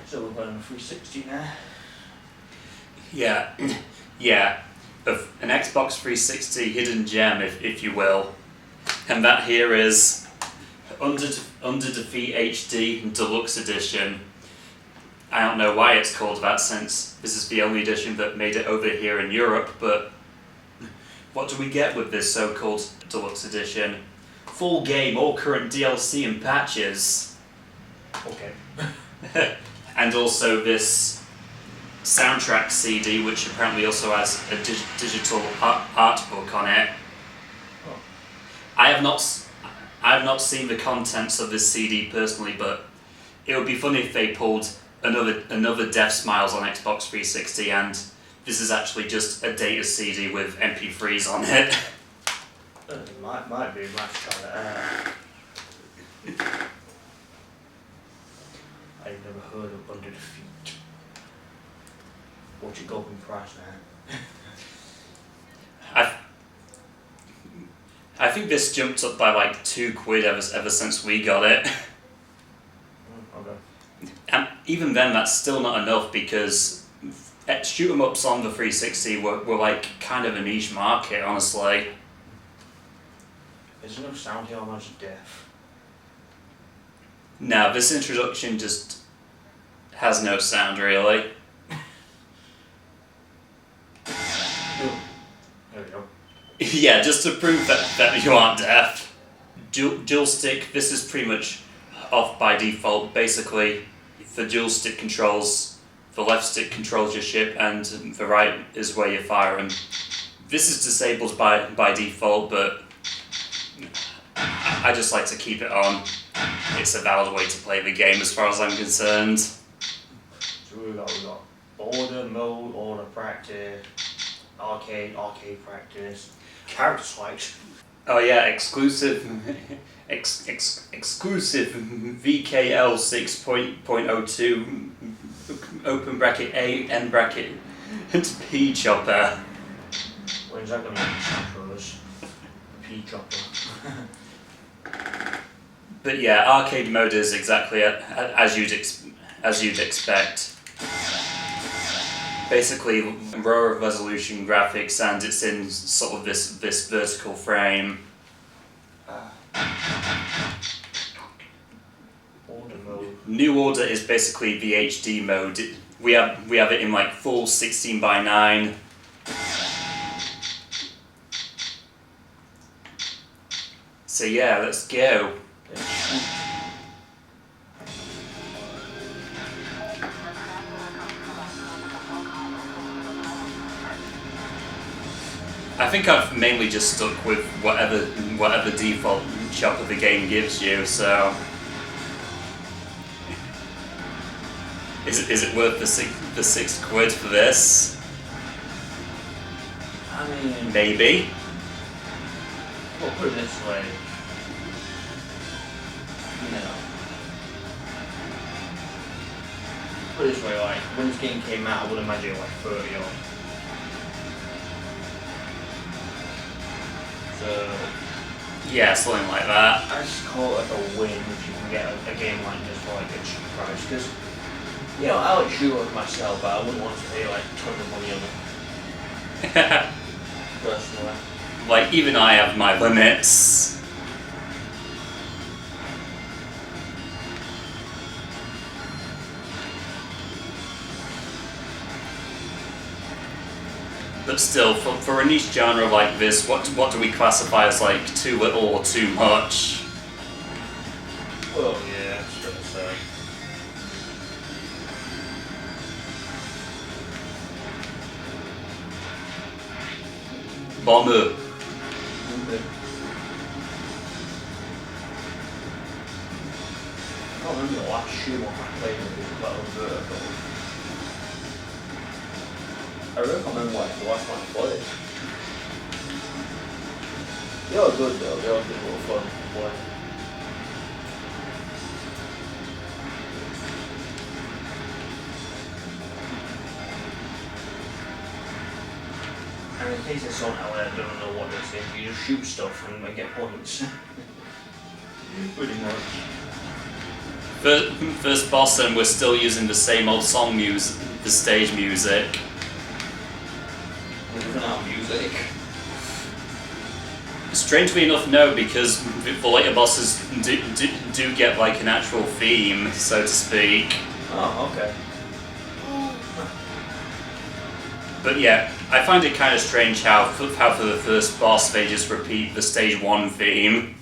So we're playing 360 now. Yeah, yeah, of an Xbox 360 hidden gem, if you will, and that here is Under Defeat HD Deluxe Edition. I don't know why it's called that, since this is the only edition that made it over here in Europe, but what do we get with this so-called Deluxe Edition? Full game, all current DLC and patches. Okay. And also this soundtrack CD, which apparently also has a digital art book on it. Oh. I have not seen the contents of this CD personally, but it would be funny if they pulled another Death Smiles on Xbox 360, and this is actually just a data CD with MP3s on it. It might be. Might try that. I've never heard of Under Defeat. What's it going in price now? I think this jumped up by like £2 ever since we got it. Okay. And even then, that's still not enough, because shoot 'em ups on the 360 were like kind of a niche market, honestly. There's no sound here, I'm just deaf. Now, this introduction just has no sound, really. There we go. Yeah, just to prove that you aren't deaf. Dual stick, this is pretty much off by default. Basically, the dual stick controls, the left stick controls your ship, and the right is where you fire. And this is disabled by default, but I just like to keep it on. It's a valid way to play the game as far as I'm concerned. So we got order mode, order practice, arcade practice, character swipes. Oh yeah, exclusive VKL 6.02 open bracket A end bracket and P chopper. When's that gonna be for us? P chopper. But yeah, arcade mode is exactly as you'd expect. Basically, lower resolution graphics, and it's in sort of this vertical frame. Order mode. New Order is basically the HD mode. We have it in like full 16:9. So yeah, let's go. I think I've mainly just stuck with whatever default chopper the game gives you. So, is it worth the £6 for this? I mean, Maybe. well, put it this way. You know, put it this way, like, when this game came out, I would imagine like 30 odd. So, Yeah, something like that. I just call it a win if you can get a game like this for like a cheap price, because, you know, I like shooters myself, but I wouldn't want to pay like tons of money on them, personally. Like, even I have my limits. But still, for a niche genre like this, what do we classify as like too little or too much? Well, yeah, that's what I say. Bomber. I can't remember the last shoot I played with that was vertical. I really can't remember what the last one I played. They are good though, they are good little fun to play. And in case there's someone out there that doesn't know what this is, you just shoot stuff and get points. Pretty much. first boss, and we're still using the same old song music, the stage music. We're not music. Strangely enough, no, because the later bosses do get like an actual theme, so to speak. Oh, okay. But yeah, I find it kind of strange how for the first boss they just repeat the stage 1 theme.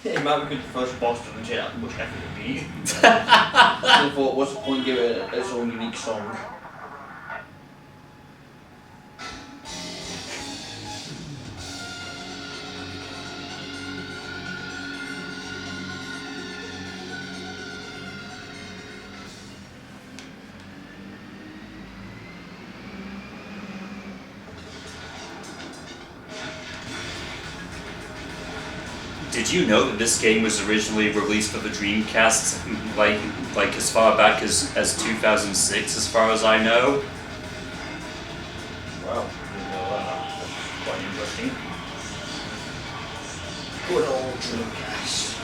It might be because the first boss doesn't take that much effort to beat. So I thought, what's the point giving it its own unique song? Did you know that this game was originally released for the Dreamcast, like as far back as 2006, as far as I know? Wow, didn't know that. That's quite interesting. Good old Dreamcast.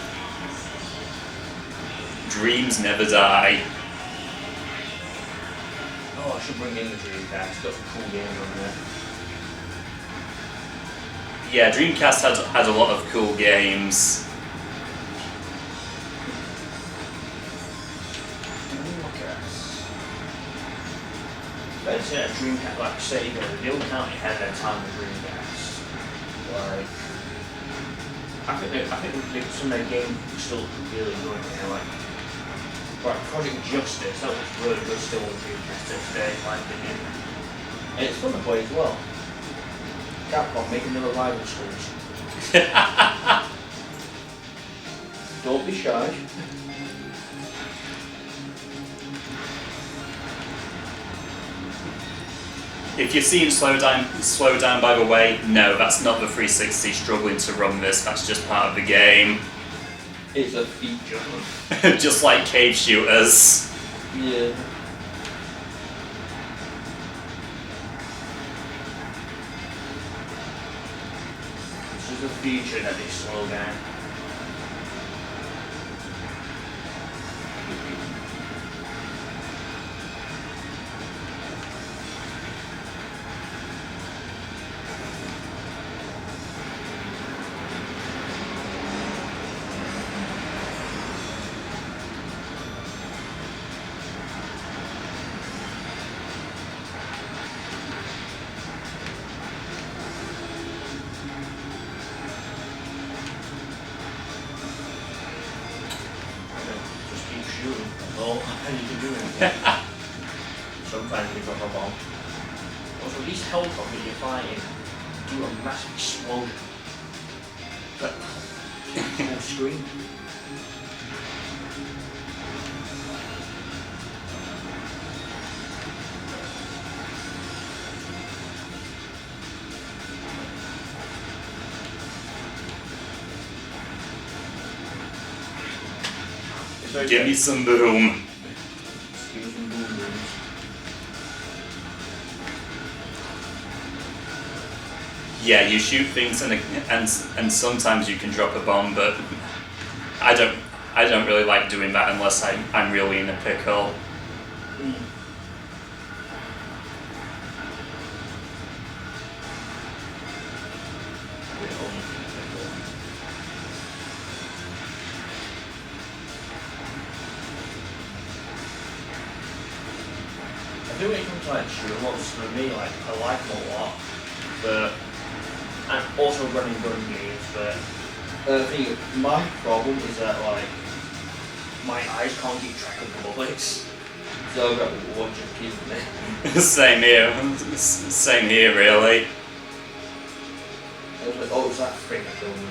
Dreams never die. Oh, I should bring in the Dreamcast. Got some cool games on there. Yeah, Dreamcast had a lot of cool games. Dreamcast. Let's say Dreamcast, like Sega, they all kind of had their time with Dreamcast. Like, I think some of their games still look really good. You know, like Project Justice, that was really good still on Dreamcast today, in my opinion. And it's fun to play as well. Capcom making another rival schools. Don't be shy. If you're seeing slow down by the way, no, that's not the 360 struggling to run this, that's just part of the game. It's a feature. Just like cave shooters. Yeah. This is a feature that they slow down. Oh, you can do anything. Sometimes you drop a bomb. Also, these helicopters you're fighting do a massive explosion. But full screen. Give me some boom. Yeah, you shoot things and sometimes you can drop a bomb, but I don't really like doing that unless I'm really in a pickle. I think when it comes to like shooter ones, for me, like I like them a lot, but and also running gun games. But I think my problem is that like my eyes can't keep track of the bullets, so I've got to watch it keep it. Same here, really. I was like, oh, it's that thing that killed me.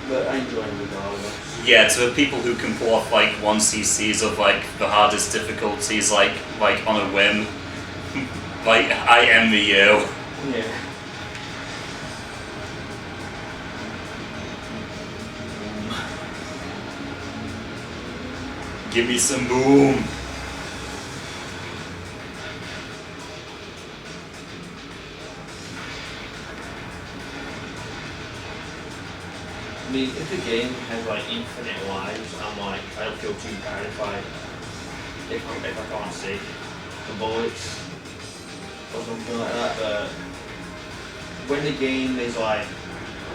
But I enjoy them regardless. Yeah, to the people who can pull off like 1cc's of like the hardest difficulties, like on a whim, like I envy you. Yeah. Give me some boom. mean, if the game has like infinite lives, I'm like, I don't feel too bad if I can't see the bullets or something like that. But when the game is like,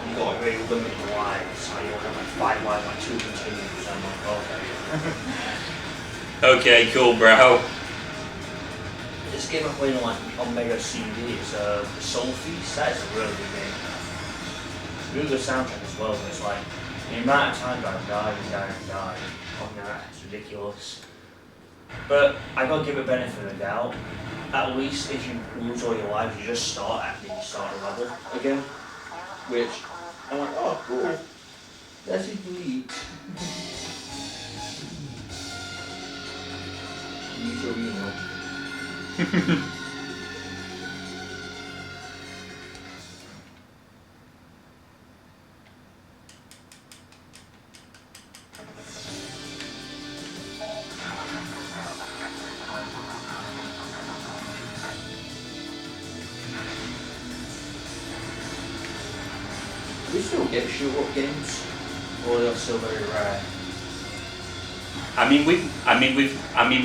you got a very limited lives, so you have like 5 lives, like 2 continues, I'm like, okay. Okay, cool, bro. This game I played on like on Mega CD, it's Soul Feast. That is a really good game. Really good soundtrack as well, but it's like the amount of times I've died on that, it's ridiculous. But I gotta give it benefit of the doubt. At least if you lose all your lives, you just start after you start a level again. Which I'm like, oh cool. That's it neat. We still get shoot-up games, or they're still very rare.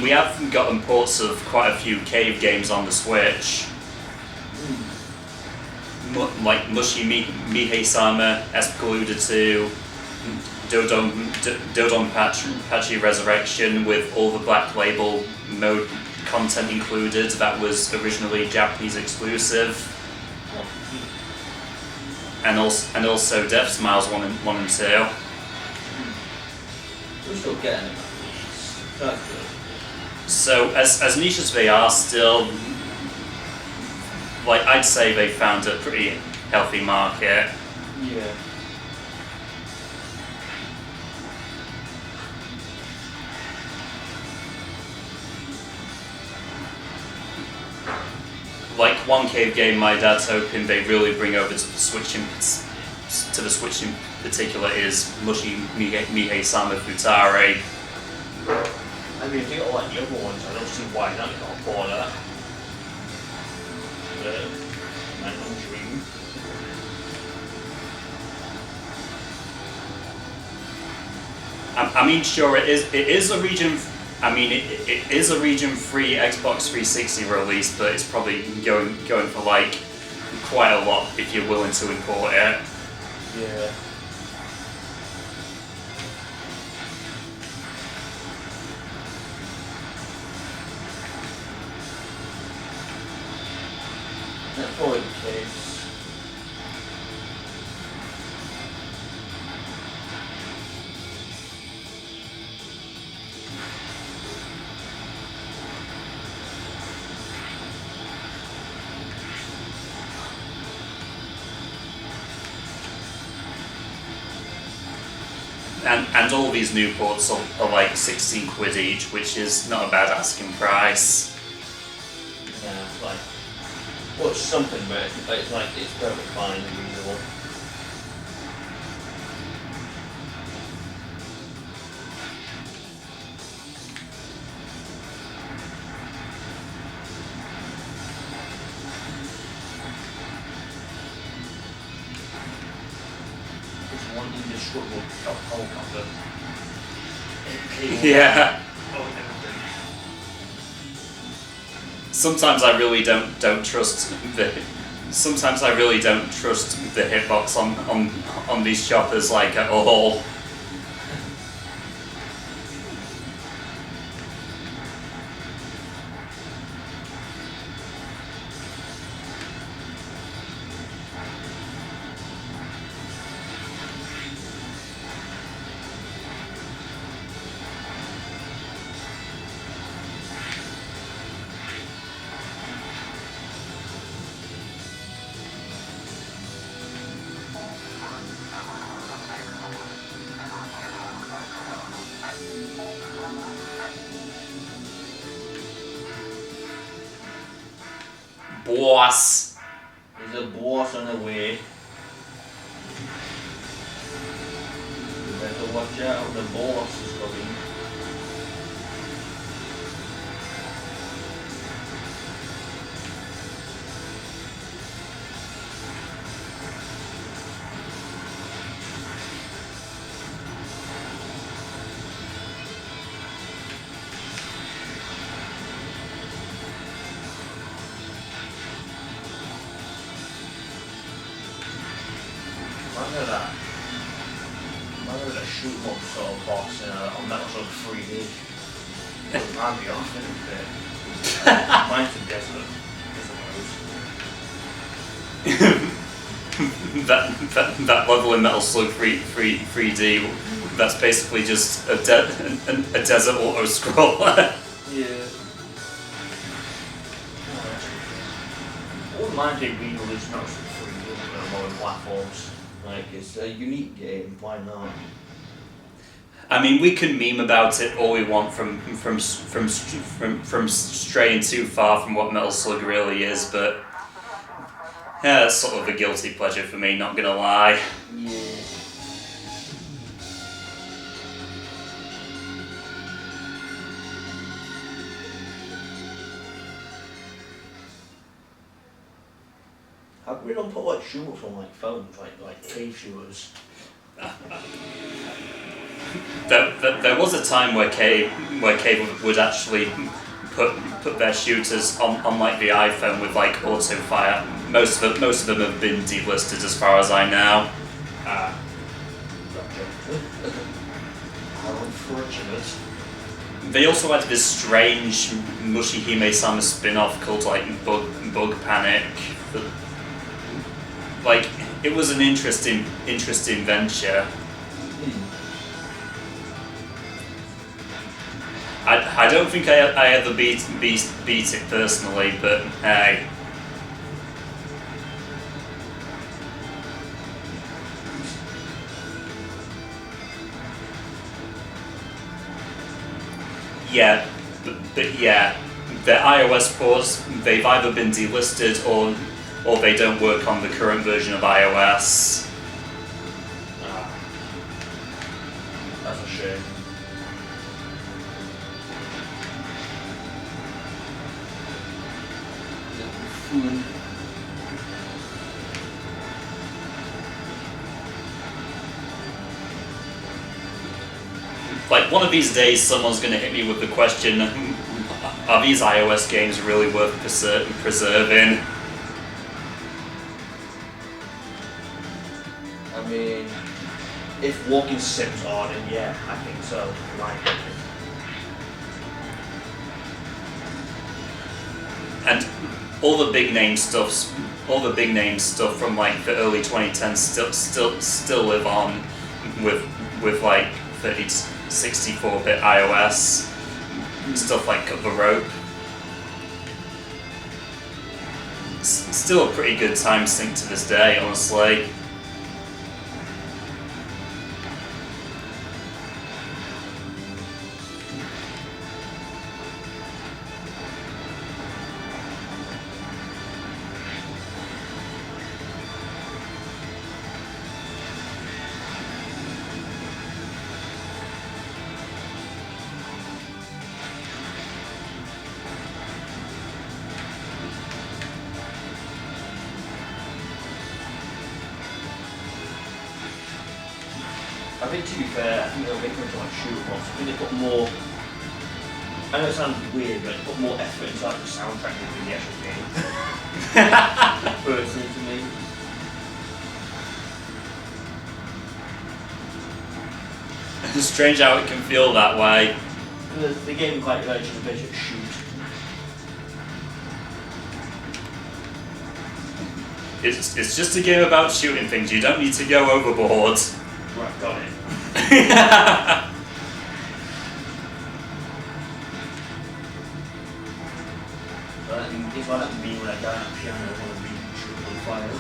We have gotten ports of quite a few cave games on the Switch. Like Mushi Mihei-sama, Especaluda 2, Dodonpachi Resurrection with all the Black Label mode content included. That was originally Japanese exclusive. And also Death Smiles 1 and 2. We're still getting it. That's good. So as niche as they are, still, like, I'd say they found a pretty healthy market. Yeah. Like one cave game, my dad's hoping they really bring over to the Switch in particular is Mushi Mihei-sama Futare. I mean, if you got like the other ones, I don't see why not. You got to pour that. My own dream. I mean, sure, it is a region. I mean, it is a region-free Xbox 360 release, but it's probably going for like quite a lot if you're willing to import it. Yeah. That's probably the case. And all these new ports are like 16 quid each, which is not a bad asking price. Yeah, like, well, it's something, but it's like it's perfectly fine and reasonable. It's one indestructible helicopter. Yeah. Sometimes I really don't trust the. Sometimes I really don't trust the hitbox on these choppers like at all. Boss. There's a boss on the way. You better watch out, the boss is coming. Imagine a shoot 'em up sort of boss on Metal Slug 3D. It might be off, isn't it? Mine's a desert, I suppose. that level in Metal Slug 3D, that's basically just a desert auto scroller. Yeah. I wouldn't mind it being released Metal Slug 3D more platforms. Like, it's a unique game, why not? I mean, we can meme about it all we want from straying too far from what Metal Slug really is, but yeah, it's sort of a guilty pleasure for me, not gonna lie. Yeah. How come we don't put like shooters on like phones, like cave shooters? There was a time where Cave would actually put their shooters on like the iPhone with like auto fire. Most of them have been delisted as far as I know. How unfortunate. They also had this strange Mushihime-sama spin-off called like Bug Panic. Like, it was an interesting venture. I don't think I ever beat it personally, but hey. Yeah, but yeah, the iOS ports, they've either been delisted or they don't work on the current version of iOS. That's a shame. Food. Like, one of these days someone's gonna hit me with the question, are these iOS games really worth preserving? I mean, if walking sims are, then yeah, I think so. In my opinion. And all the big name stuff from like the early 2010s still live on with like 64-bit iOS stuff like Cut the Rope. Still a pretty good time sync to this day, honestly. I think, to be fair, I think they'll make it like shoot ones. I think they put more. I know it sounds weird, but they put more effort into like the soundtrack than the actual game. Personally, to me. It's strange how it can feel that way. The game quite just a basic shoot. It's just a game about shooting things. You don't need to go overboard. Right, got it. It's like that meme when I die on a piano and I want to be shooting on fire.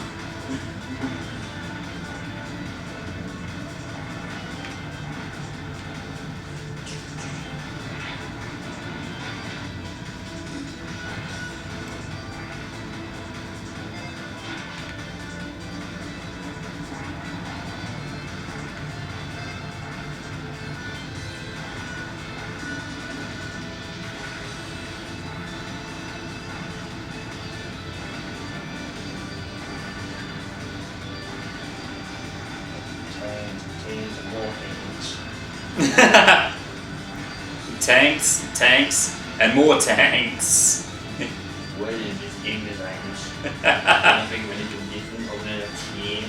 Tanks, and more tanks. Where is this game designers? I think we're going to do different over the team.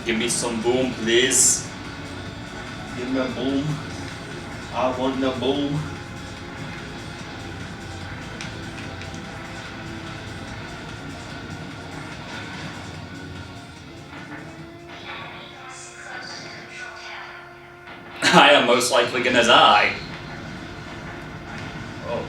Give me some boom, please. Give me a boom. I want the boom. I am most likely gonna die. Oh.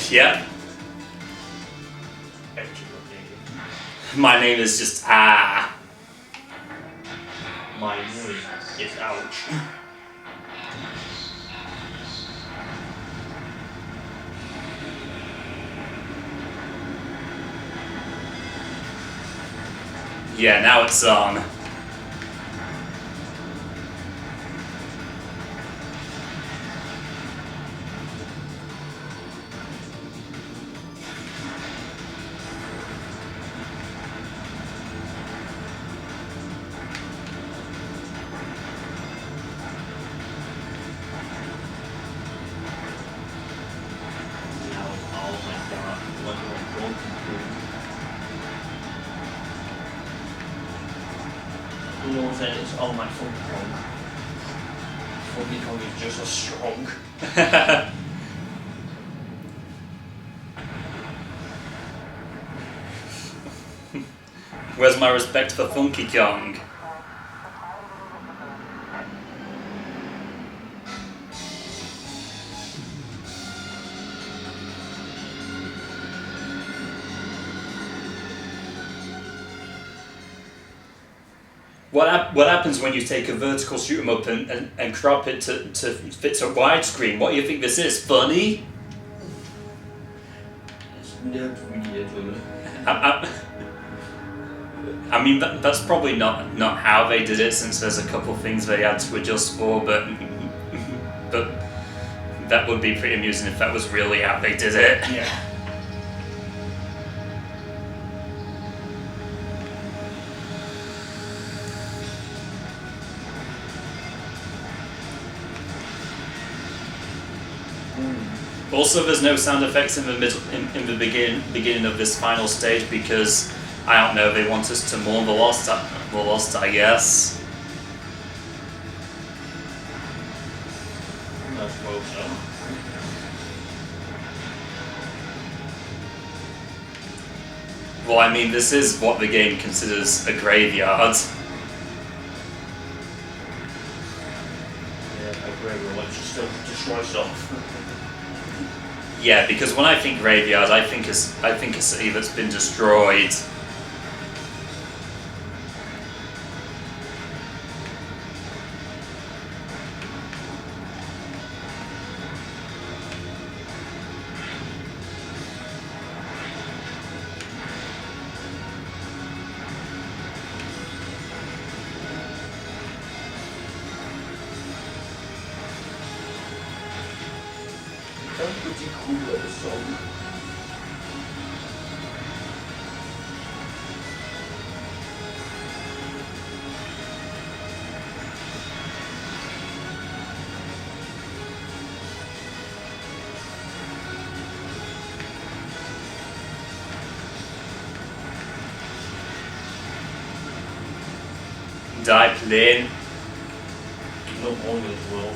Yeah. My name is just Ah. My name is Ouch. Yeah, now it's on. You know what I'm saying? It's all my Funky Kong. Funky Kong is just as strong. Where's my respect for Funky Kong? What happens when you take a vertical shoot 'em up and crop it to fit a widescreen? What do you think this is? Funny? It's not really I mean, that's probably not how they did it, since there's a couple things they had to adjust for, but that would be pretty amusing if that was really how they did it. Yeah. Also, there's no sound effects in the middle, in the beginning of this final stage, because I don't know, they want us to mourn the lost, I guess. I suppose so. Well, I mean, this is what the game considers a graveyard. Yeah, a graveyard which still destroy stuff. Yeah, because when I think graveyard, I think a city that's been destroyed. That's pretty cool as a song. Die plane. No more as well.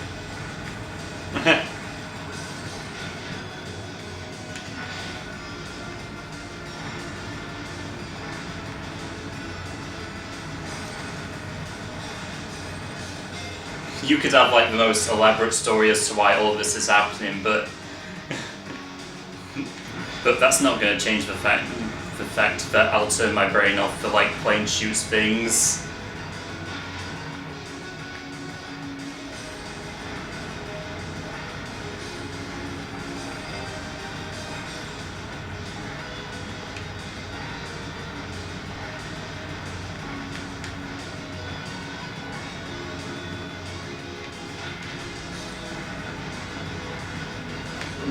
You could have like the most elaborate story as to why all of this is happening, but that's not going to change the fact that I'll turn my brain off for like plane shoots things.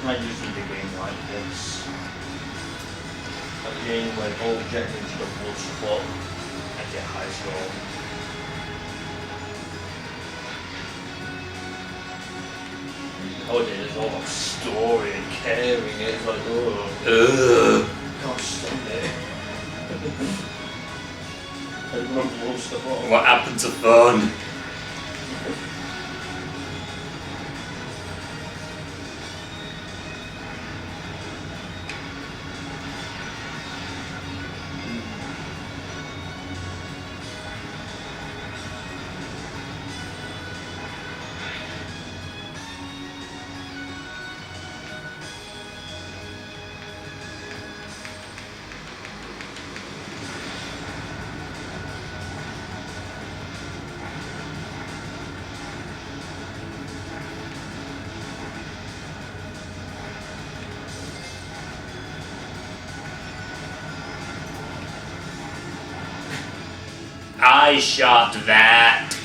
sometimes you just need a game like this. A game where all objectives are blood support and get high score. Nowadays there's all about story and caring, it's like, oh, can't stand it. I want to blow stuff up. What happened to fun? I shot that.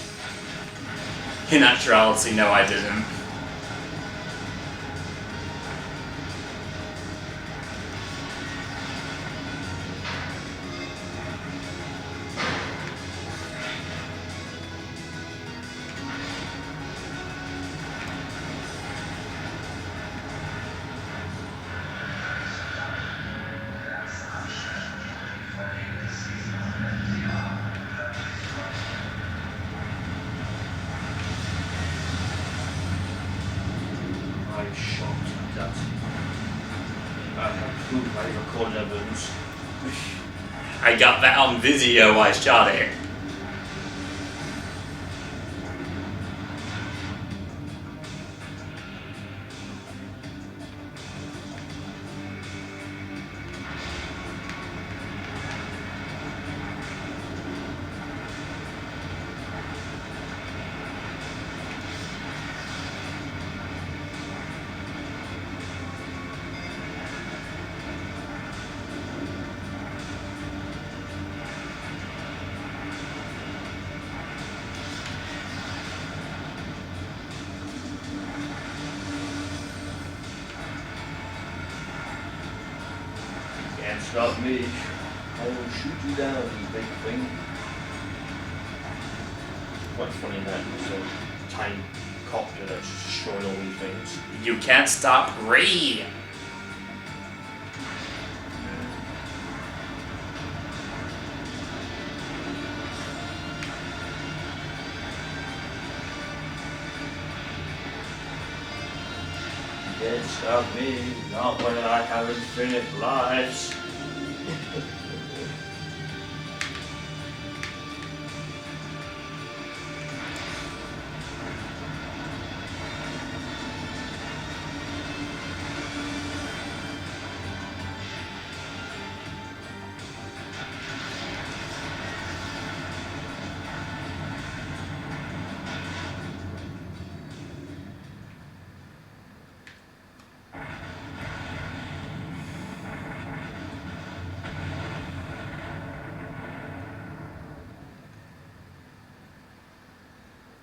In actuality, no, I didn't. I shot that. I have proof, I recorded evidence. I got that on video, I shot it. Can't stop me. I will shoot you down, you big thing. Quite funny that there's a tiny copter that's just destroying all these things. You can't stop Ree. Can't stop me, not when I have infinite lives.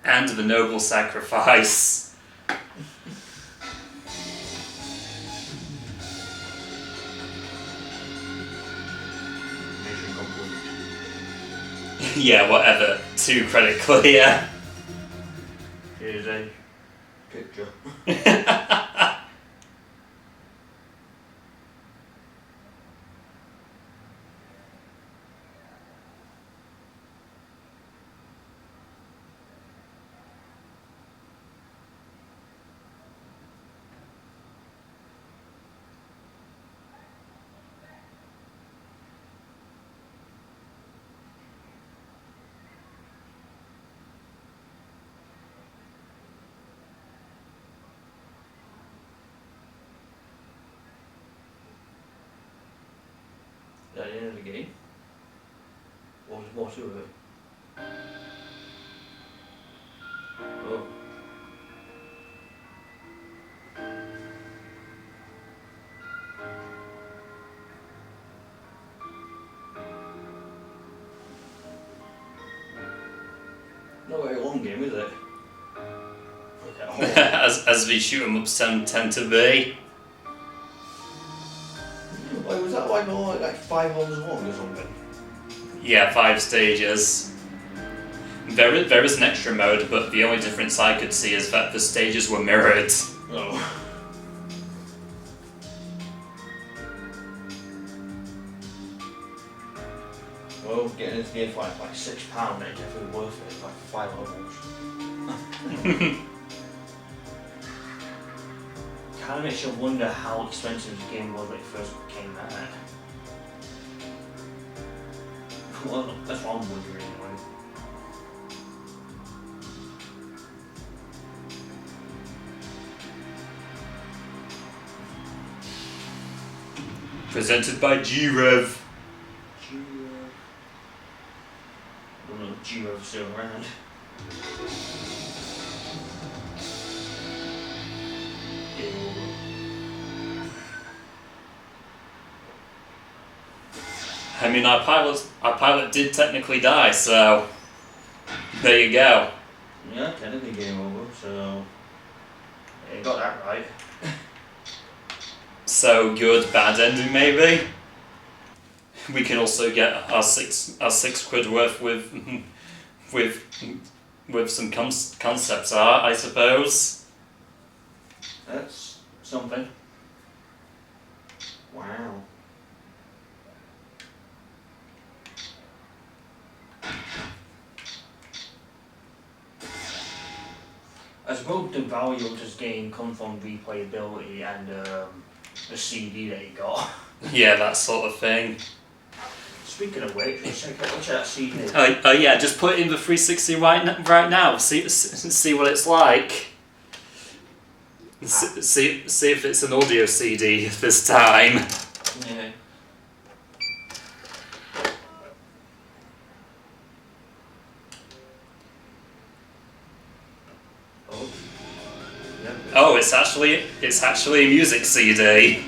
And the noble sacrifice. Mission complete. Yeah, whatever. 2 credit clear. Here's a picture. Is that the end of the game? Or was more to it? Oh. Not a very long game, is it? as we shoot 'em ups tend to be. levels long or something? Yeah, 5 stages. There is an extra mode, but the only difference I could see is that the stages were mirrored. Oh. Well, getting into the game for like £6, it's definitely worth it, like 5 levels. Kind of makes you wonder how expensive the game was when it first came out. Well, that's what I'm wondering anyway. Presented by G-Rev. I don't know if G-Rev's still around. I mean, our pilot did technically die, so there you go. Yeah, technically game over, so yeah, you got that right. So good, bad ending maybe. We can also get our six quid worth with some concept art, I suppose. That's something. Wow. I suppose the value of this game comes from replayability and the CD that you got. Yeah, that sort of thing. Speaking of which, check that CD. Oh yeah, just put it in the 360 right now. See what it's like. See if it's an audio CD this time. Yeah. Oh. Yeah. Oh, it's actually a music CD.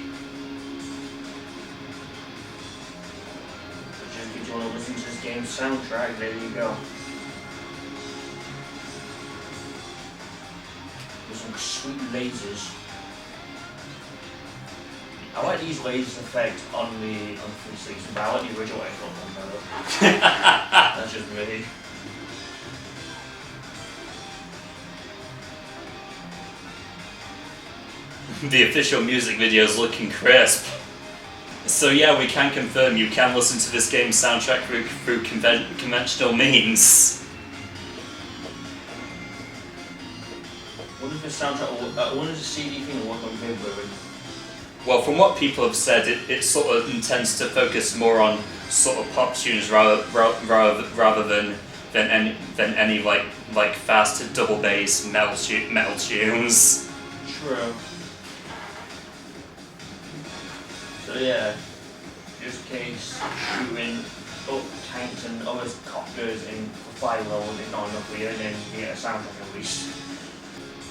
Just if you want to listen to this game's soundtrack, there you go. With some sweet lasers. I like these lasers effect on the 360, but I like the original Xbox one better. That's just me. The official music video is looking crisp. So yeah, we can confirm you can listen to this game's soundtrack through conventional means. What does the soundtrack, what does the CD thing work on February? Well, from what people have said, it sort of intends to focus more on sort of pop tunes rather than any like fast double bass metal tunes. True. So yeah, just in case shooting up tanks and other copters in fire levels is not enough for you, then you get a soundtrack at least.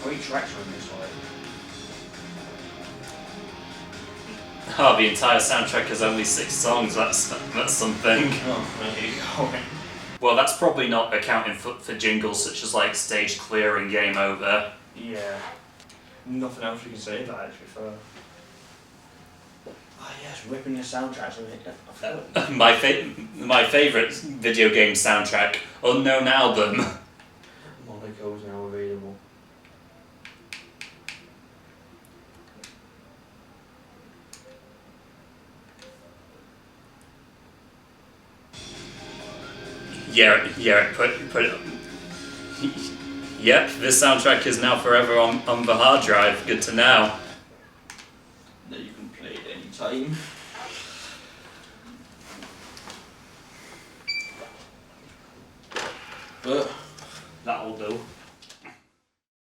How many tracks are in this one? Oh, the entire soundtrack has only 6 songs. That's something. Oh, there you go. Well, that's probably not accounting for jingles such as like stage clear and game over. Yeah. Nothing else you can say about it, to be fair. Oh yes, ripping the soundtracks and My favourite video game soundtrack, Unknown Album. Monaco's now available. Yeah, put it. Yep, this soundtrack is now forever on the hard drive. Good to know. That you can play it anytime. But that'll do.